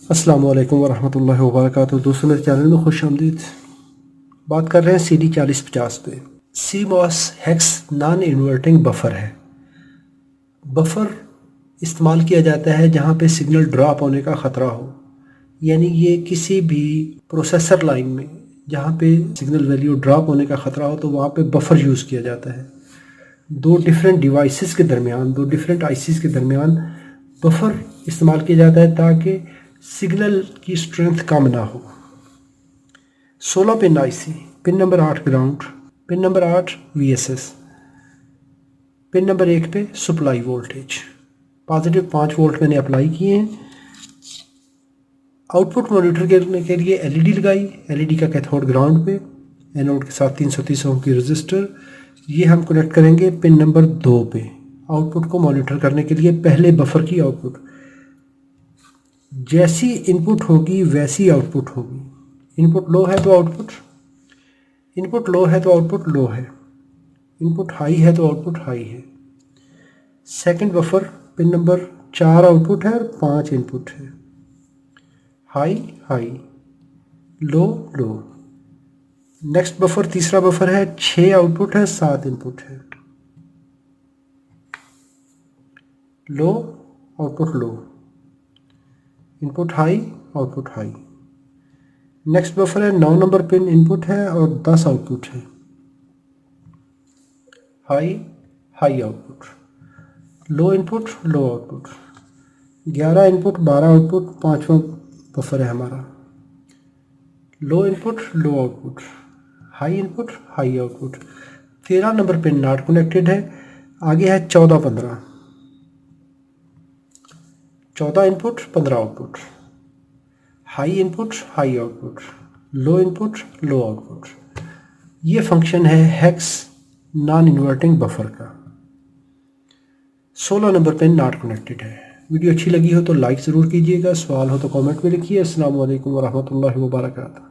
अस्सलाम वालेकुम वरहमतुल्लाहि वबरकातुहू। दोस्तों मेरे चैनल में खुश आमदीद। बात कर रहे हैं CD4050 पे। CMOS hex non inverting buffer है। बफर इस्तेमाल किया जाता है जहाँ पे सिग्नल ड्रॉप होने का ख़तरा हो, यानी ये किसी भी प्रोसेसर लाइन में जहाँ पे सिग्नल वैल्यू ड्रॉप होने का ख़तरा हो तो वहाँ पे बफर यूज़ किया जाता है। दो डिफरेंट डिवाइसेस के दरमियान, दो डिफरेंट आईसीज़ के दरमियान बफर इस्तेमाल किया जाता है ताकि सिग्नल की स्ट्रेंथ कम ना हो। 16 pin IC, pin number 8 ground, pin number 8 VSS, pin number 1 पे सप्लाई वोल्टेज पॉजिटिव 5 वोल्ट मैंने अप्लाई किए हैं। आउटपुट मॉनिटर करने के लिए LED लगाई, LED का कैथोड ग्राउंड पे, एनोड के साथ 330 ओम की रजिस्टर, ये हम कनेक्ट करेंगे पिन नंबर 2 पे। आउटपुट को मॉनिटर करने के लिए पहले बफर की आउटपुट, जैसी इनपुट होगी वैसी आउटपुट होगी। इनपुट लो है तो आउटपुट, इनपुट लो है तो आउटपुट लो है, इनपुट हाई है तो आउटपुट हाई है। Second buffer pin number 4 output है और 5 इनपुट है। High high, low low. Next buffer तीसरा बफर है, 6 आउटपुट है, 7 इनपुट है। Low, output low, input high, output high. Next buffer है 9 नंबर पिन इनपुट है और 10 आउटपुट है। High high output, low input low output. 11 input 12 output, 5वां buffer है हमारा। Low input low output, high input high output. 13 number pin not connected है। आगे है 14 15, 14 input 15 output. High input high output, low input low output. ये function है hex non inverting buffer का। 16 number pin not connected है। Video अच्छी लगी हो तो लाइक ज़रूर कीजिएगा, सवाल हो तो कमेंट में लिखिए। अस्सलाम वालेकुम वरहमतुल्लाहि वबरकातुहू।